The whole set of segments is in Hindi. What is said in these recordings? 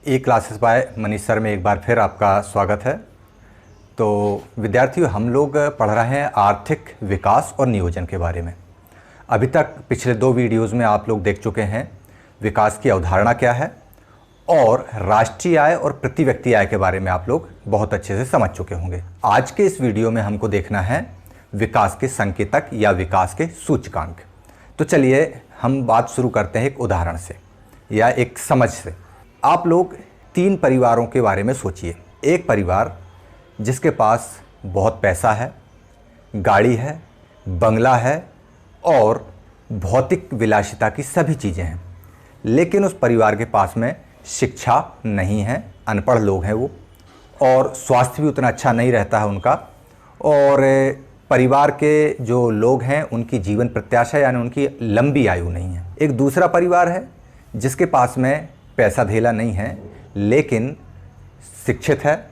ई क्लासेस बाय मनीष सर में एक बार फिर आपका स्वागत है। तो विद्यार्थियों, हम लोग पढ़ रहे हैं आर्थिक विकास और नियोजन के बारे में। अभी तक पिछले 2 वीडियोज़ में आप लोग देख चुके हैं विकास की अवधारणा क्या है और राष्ट्रीय आय और प्रति व्यक्ति आय के बारे में आप लोग बहुत अच्छे से समझ चुके होंगे। आज के इस वीडियो में हमको देखना है विकास के संकेतक या विकास के सूचकांक। तो चलिए हम बात शुरू करते हैं एक उदाहरण से या एक समझ से। आप लोग 3 परिवारों के बारे में सोचिए। एक परिवार जिसके पास बहुत पैसा है, गाड़ी है, बंगला है और भौतिक विलासिता की सभी चीज़ें हैं, लेकिन उस परिवार के पास में शिक्षा नहीं है, अनपढ़ लोग हैं वो, और स्वास्थ्य भी उतना अच्छा नहीं रहता है उनका, और परिवार के जो लोग हैं उनकी जीवन प्रत्याशा यानी उनकी लंबी आयु नहीं है। एक दूसरा परिवार है जिसके पास में पैसा धेला नहीं है, लेकिन शिक्षित है,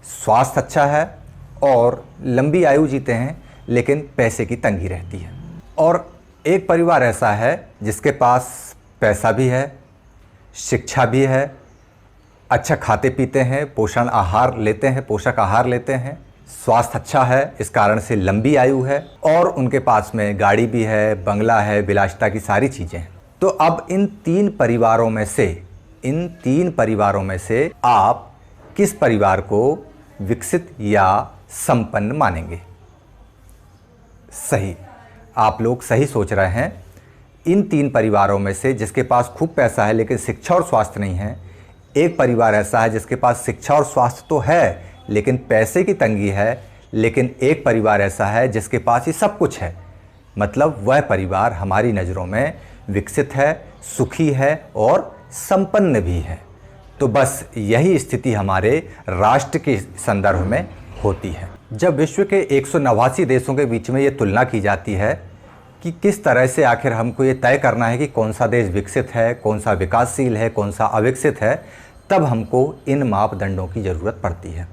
स्वास्थ्य अच्छा है और लंबी आयु जीते हैं, लेकिन पैसे की तंगी रहती है। और एक परिवार ऐसा है जिसके पास पैसा भी है, शिक्षा भी है, अच्छा खाते पीते हैं, पोषक आहार लेते हैं, स्वास्थ्य अच्छा है, इस कारण से लंबी आयु है, और उनके पास में गाड़ी भी है, बंगला है, विलासिता की सारी चीज़ें हैं। तो अब इन 3 परिवारों में से आप किस परिवार को विकसित या संपन्न मानेंगे? सही, आप लोग सही सोच रहे हैं। इन 3 परिवारों में से जिसके पास खूब पैसा है लेकिन शिक्षा और स्वास्थ्य नहीं है, एक परिवार ऐसा है जिसके पास शिक्षा और स्वास्थ्य तो है लेकिन पैसे की तंगी है, लेकिन एक परिवार ऐसा है जिसके पास ये सब कुछ है। मतलब वह परिवार हमारी नज़रों में विकसित है, सुखी है और संपन्न भी है। तो बस यही स्थिति हमारे राष्ट्र के संदर्भ में होती है। जब विश्व के 189 देशों के बीच में ये तुलना की जाती है कि किस तरह से आखिर हमको ये तय करना है कि कौन सा देश विकसित है, कौन सा विकासशील है, कौन सा अविकसित है, तब हमको इन मापदंडों की ज़रूरत पड़ती है।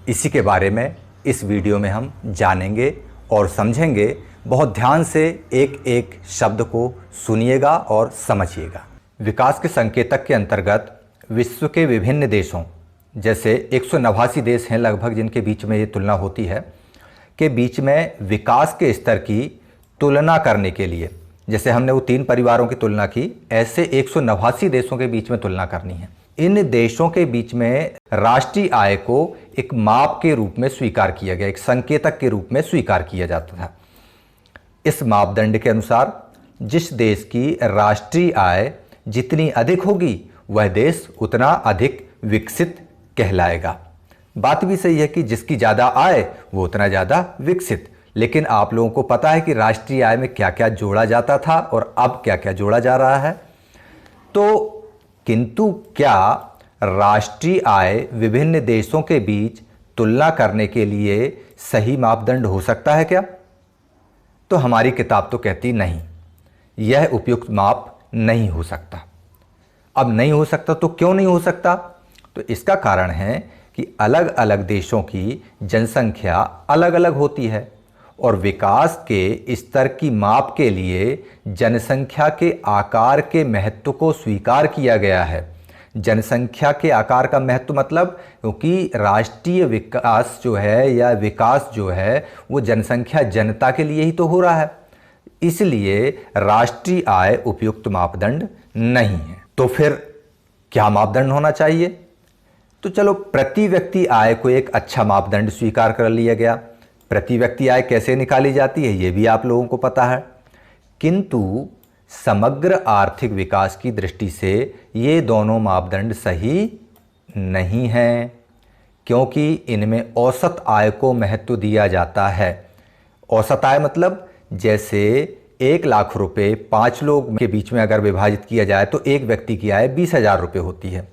इसी के बारे में इस वीडियो में हम जानेंगे और समझेंगे। बहुत ध्यान से एक एक शब्द को सुनिएगा और समझिएगा। विकास के संकेतक के अंतर्गत विश्व के विभिन्न देशों, जैसे 189 देश हैं लगभग जिनके बीच में ये तुलना होती है, के बीच में विकास के स्तर की तुलना करने के लिए, जैसे हमने वो 3 परिवारों की तुलना की, ऐसे 189 देशों के बीच में तुलना करनी है। इन देशों के बीच में राष्ट्रीय आय को एक माप के रूप में स्वीकार किया गया, एक संकेतक के रूप में स्वीकार किया जाता था। इस मापदंड के अनुसार जिस देश की राष्ट्रीय आय जितनी अधिक होगी वह देश उतना अधिक विकसित कहलाएगा। बात भी सही है कि जिसकी ज़्यादा आय वो उतना ज़्यादा विकसित। लेकिन आप लोगों को पता है कि राष्ट्रीय आय में क्या क्या जोड़ा जाता था और अब क्या क्या जोड़ा जा रहा है। तो किंतु क्या राष्ट्रीय आय विभिन्न देशों के बीच तुलना करने के लिए सही मापदंड हो सकता है क्या? तो हमारी किताब तो कहती नहीं, यह उपयुक्त माप नहीं हो सकता। अब नहीं हो सकता तो क्यों नहीं हो सकता? तो इसका कारण है कि अलग अलग देशों की जनसंख्या अलग अलग होती है और विकास के स्तर की माप के लिए जनसंख्या के आकार के महत्व को स्वीकार किया गया है। जनसंख्या के आकार का महत्व मतलब, क्योंकि राष्ट्रीय विकास जो है या विकास जो है वो जनसंख्या जनता के लिए ही तो हो रहा है, इसलिए राष्ट्रीय आय उपयुक्त मापदंड नहीं है। तो फिर क्या मापदंड होना चाहिए? तो चलो प्रति व्यक्ति आय को एक अच्छा मापदंड स्वीकार कर लिया गया। प्रति व्यक्ति आय कैसे निकाली जाती है ये भी आप लोगों को पता है, किंतु समग्र आर्थिक विकास की दृष्टि से ये दोनों मापदंड सही नहीं हैं, क्योंकि इनमें औसत आय को महत्व दिया जाता है। औसत आय मतलब जैसे 1 लाख रुपए 5 लोग के बीच में अगर विभाजित किया जाए तो एक व्यक्ति की आय 20,000 रुपये होती है,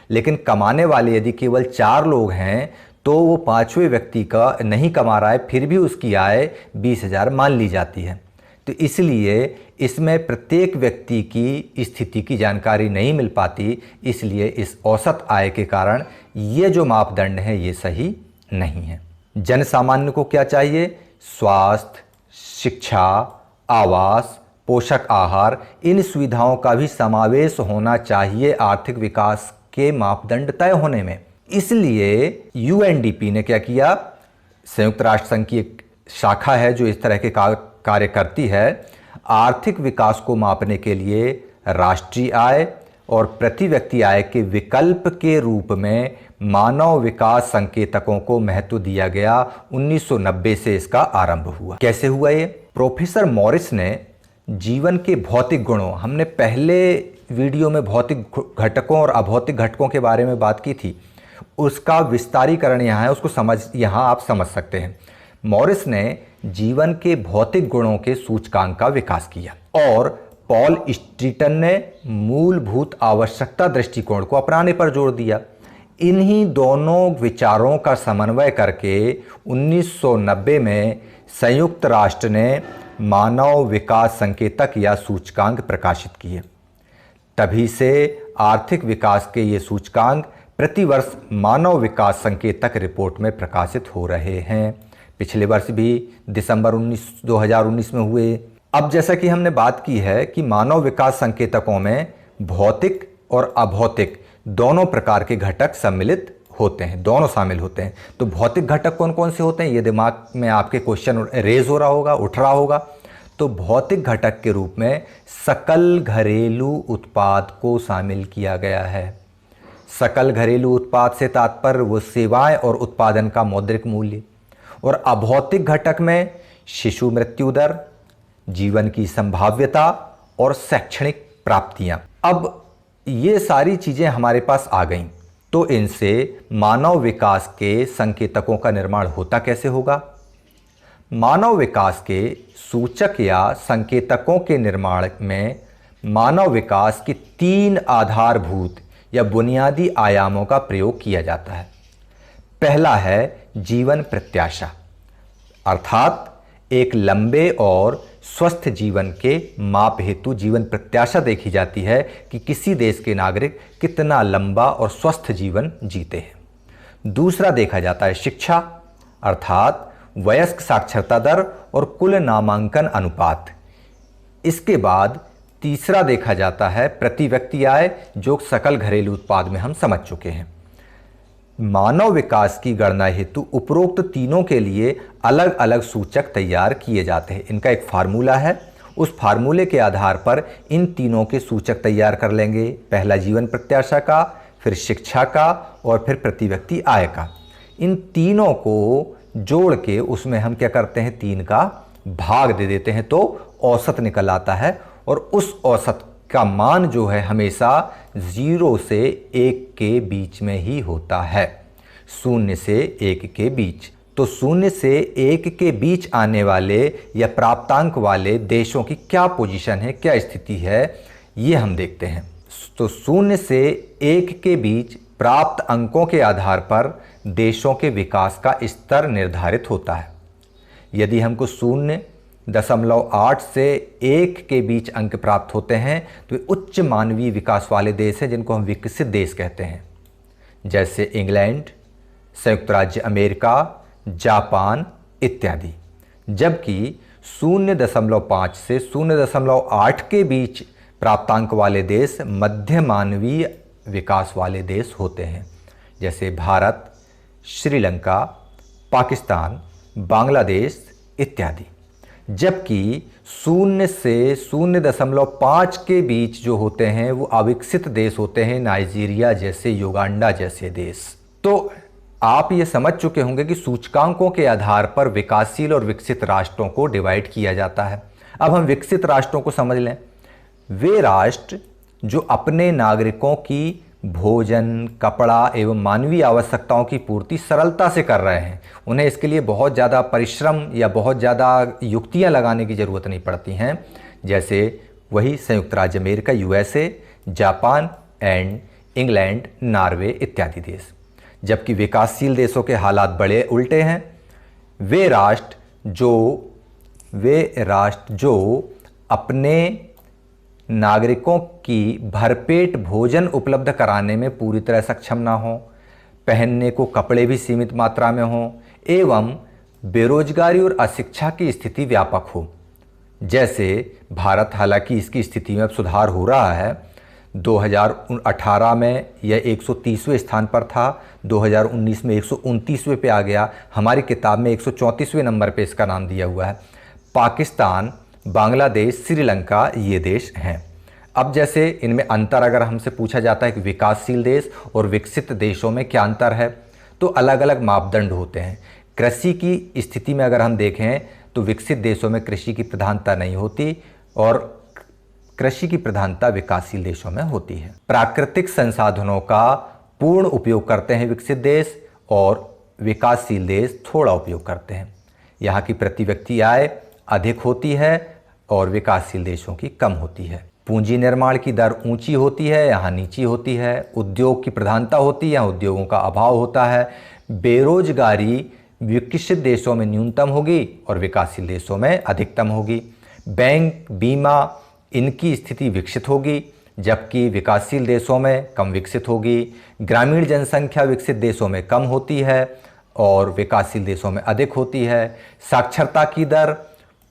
लेकिन कमाने वाले यदि केवल 4 लोग हैं तो वो 5वें व्यक्ति का नहीं कमा रहा है, फिर भी उसकी आय 20,000 मान ली जाती है। तो इसलिए इसमें प्रत्येक व्यक्ति की स्थिति की जानकारी नहीं मिल पाती, इसलिए इस औसत आय के कारण ये जो मापदंड है ये सही नहीं है। जन सामान्य को क्या चाहिए? स्वास्थ्य, शिक्षा, आवास, पोषक आहार, इन सुविधाओं का भी समावेश होना चाहिए आर्थिक विकास के मापदंड तय होने में। इसलिए यूएनडीपी ने क्या किया, संयुक्त राष्ट्र संघ की एक शाखा है जो इस तरह के कार्य करती है, आर्थिक विकास को मापने के लिए राष्ट्रीय आय और प्रति व्यक्ति आय के विकल्प के रूप में मानव विकास संकेतकों को महत्व दिया गया। 1990 से इसका आरंभ हुआ। कैसे हुआ ये? प्रोफेसर मॉरिस ने जीवन के भौतिक गुणों, हमने पहले वीडियो में भौतिक घटकों और अभौतिक घटकों के बारे में बात की थी, उसका विस्तारीकरण यहाँ है, उसको यहाँ आप समझ सकते हैं। मॉरिस ने जीवन के भौतिक गुणों के सूचकांक का विकास किया और पॉल स्ट्रीटन ने मूलभूत आवश्यकता दृष्टिकोण को अपनाने पर जोर दिया। इन्हीं दोनों विचारों का समन्वय करके 1990 में संयुक्त राष्ट्र ने मानव विकास संकेतक या सूचकांक प्रकाशित किए। तभी से आर्थिक विकास के ये सूचकांक प्रतिवर्ष मानव विकास संकेतक रिपोर्ट में प्रकाशित हो रहे हैं। पिछले वर्ष भी दिसंबर 2019 में हुए। अब जैसा कि हमने बात की है कि मानव विकास संकेतकों में भौतिक और अभौतिक दोनों प्रकार के घटक सम्मिलित होते हैं, दोनों शामिल होते हैं। तो भौतिक घटक कौन कौन से होते हैं, ये दिमाग में आपके क्वेश्चन रेज हो रहा होगा, उठ रहा होगा। तो भौतिक घटक के रूप में सकल घरेलू उत्पाद को शामिल किया गया है। सकल घरेलू उत्पाद से तात्पर्य वो सेवाएं और उत्पादन का मौद्रिक मूल्य। और अभौतिक घटक में शिशु मृत्यु दर, जीवन की संभाव्यता और शैक्षणिक प्राप्तियां। अब ये सारी चीजें हमारे पास आ गईं, तो इनसे मानव विकास के संकेतकों का निर्माण होता कैसे होगा? मानव विकास के सूचक या संकेतकों के निर्माण में मानव विकास की 3 आधारभूत या बुनियादी आयामों का प्रयोग किया जाता है। पहला है जीवन प्रत्याशा, अर्थात एक लंबे और स्वस्थ जीवन के माप हेतु जीवन प्रत्याशा देखी जाती है कि किसी देश के नागरिक कितना लंबा और स्वस्थ जीवन जीते हैं। दूसरा देखा जाता है शिक्षा, अर्थात वयस्क साक्षरता दर और कुल नामांकन अनुपात। इसके बाद तीसरा देखा जाता है प्रति व्यक्ति आय, जो सकल घरेलू उत्पाद में हम समझ चुके हैं। मानव विकास की गणना हेतु उपरोक्त तीनों के लिए अलग अलग सूचक तैयार किए जाते हैं। इनका एक फार्मूला है, उस फार्मूले के आधार पर इन तीनों के सूचक तैयार कर लेंगे। पहला जीवन प्रत्याशा का, फिर शिक्षा का और फिर प्रति व्यक्ति आय का। इन तीनों को जोड़ के उसमें हम क्या करते हैं, 3 का भाग दे देते हैं तो औसत निकल आता है। और उस औसत का मान जो है हमेशा 0 से 1 के बीच में ही होता है, 0 से 1 के बीच। तो 0 से 1 के बीच आने वाले या प्राप्तांक वाले देशों की क्या पोजीशन है, क्या स्थिति है, ये हम देखते हैं। तो 0 से 1 के बीच प्राप्त अंकों के आधार पर देशों के विकास का स्तर निर्धारित होता है। यदि हमको 0.8 से 1 के बीच अंक प्राप्त होते हैं तो वे उच्च मानवीय विकास वाले देश हैं, जिनको हम विकसित देश कहते हैं, जैसे इंग्लैंड, संयुक्त राज्य अमेरिका, जापान इत्यादि। जबकि 0.5 से 0.8 के बीच प्राप्तांक वाले देश मध्य मानवीय विकास वाले देश होते हैं, जैसे भारत, श्रीलंका, पाकिस्तान, बांग्लादेश इत्यादि। जबकि 0 से 0.5 के बीच जो होते हैं वो अविकसित देश होते हैं, नाइजीरिया जैसे, युगांडा जैसे देश। तो आप ये समझ चुके होंगे कि सूचकांकों के आधार पर विकासशील और विकसित राष्ट्रों को डिवाइड किया जाता है। अब हम विकसित राष्ट्रों को समझ लें। वे राष्ट्र जो अपने नागरिकों की भोजन, कपड़ा एवं मानवीय आवश्यकताओं की पूर्ति सरलता से कर रहे हैं, उन्हें इसके लिए बहुत ज़्यादा परिश्रम या बहुत ज़्यादा युक्तियां लगाने की ज़रूरत नहीं पड़ती हैं, जैसे वही संयुक्त राज्य America, USA, Japan and England, Norway इत्यादि देश। जबकि विकासशील देशों के हालात बड़े उल्टे हैं। वे राष्ट्र जो अपने नागरिकों की भरपेट भोजन उपलब्ध कराने में पूरी तरह सक्षम ना हो, पहनने को कपड़े भी सीमित मात्रा में हों एवं बेरोजगारी और अशिक्षा की स्थिति व्यापक हो, जैसे भारत, हालांकि इसकी स्थिति में अब सुधार हो रहा है, 2018 में यह 130वें स्थान पर था, 2019 में 129वें पे आ गया। हमारी किताब में 134वें नंबर पे इसका नाम दिया हुआ है। पाकिस्तान, बांग्लादेश, श्रीलंका ये देश हैं। अब जैसे इनमें अंतर अगर हमसे पूछा जाता है कि विकासशील देश और विकसित देशों में क्या अंतर है, तो अलग अलग मापदंड होते हैं। कृषि की स्थिति में अगर हम देखें तो विकसित देशों में कृषि की प्रधानता नहीं होती और कृषि की प्रधानता विकासशील देशों में होती है। प्राकृतिक संसाधनों का पूर्ण उपयोग करते हैं विकसित देश और विकासशील देश थोड़ा उपयोग करते हैं। यहाँ की प्रति व्यक्ति आय अधिक होती है और विकासशील देशों की कम होती है। पूंजी निर्माण की दर ऊंची होती है, यहाँ नीची होती है। उद्योग की प्रधानता होती है, यहाँ उद्योगों का अभाव होता है। बेरोजगारी विकसित देशों में न्यूनतम होगी और विकासशील देशों में अधिकतम होगी। बैंक, बीमा इनकी स्थिति विकसित होगी जबकि विकासशील देशों में कम विकसित होगी। ग्रामीण जनसंख्या विकसित देशों में कम होती है और विकासशील देशों में अधिक होती है। साक्षरता की दर,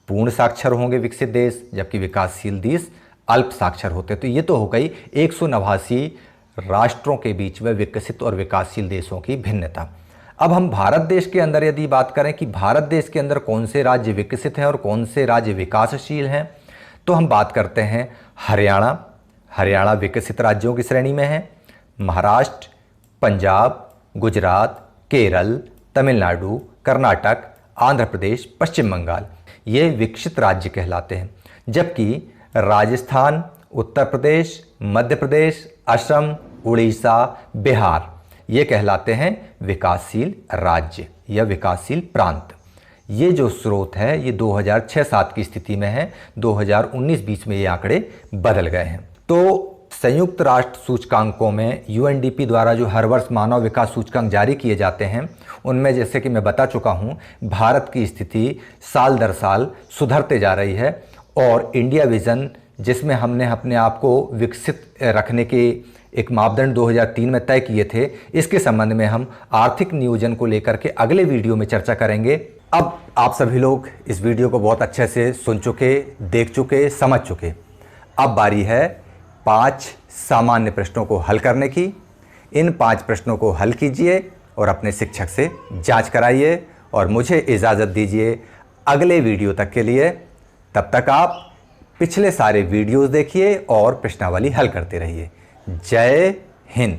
पूर्ण साक्षर होंगे विकसित देश जबकि विकासशील देश अल्प साक्षर होते हैं। तो ये तो हो गई 189 राष्ट्रों के बीच में विकसित और विकासशील देशों की भिन्नता। अब हम भारत देश के अंदर यदि बात करें कि भारत देश के अंदर कौन से राज्य विकसित हैं और कौन से राज्य विकासशील हैं, तो हम बात करते हैं हरियाणा विकसित राज्यों की श्रेणी में है। महाराष्ट्र, पंजाब, गुजरात, केरल, तमिलनाडु, कर्नाटक, आंध्र प्रदेश, पश्चिम बंगाल ये विकसित राज्य कहलाते हैं। जबकि राजस्थान, उत्तर प्रदेश, मध्य प्रदेश, असम, उड़ीसा, बिहार ये कहलाते हैं विकासशील राज्य या विकासशील प्रांत। ये जो स्रोत है ये 2006-07 की स्थिति में है, 2019-20 में ये आंकड़े बदल गए हैं। तो संयुक्त राष्ट्र सूचकांकों में यूएनडीपी द्वारा जो हर वर्ष मानव विकास सूचकांक जारी किए जाते हैं उनमें जैसे कि मैं बता चुका हूँ भारत की स्थिति साल दर साल सुधरते जा रही है। और इंडिया विज़न जिसमें हमने अपने आप को विकसित रखने के एक मापदंड 2003 में तय किए थे, इसके संबंध में हम आर्थिक नियोजन को लेकर के अगले वीडियो में चर्चा करेंगे। अब आप सभी लोग इस वीडियो को बहुत अच्छे से सुन चुके, देख चुके, समझ चुके। अब बारी है 5 सामान्य प्रश्नों को हल करने की। इन 5 प्रश्नों को हल कीजिए और अपने शिक्षक से जांच कराइए और मुझे इजाज़त दीजिए अगले वीडियो तक के लिए। तब तक आप पिछले सारे वीडियोस देखिए और प्रश्नावली हल करते रहिए। जय हिंद।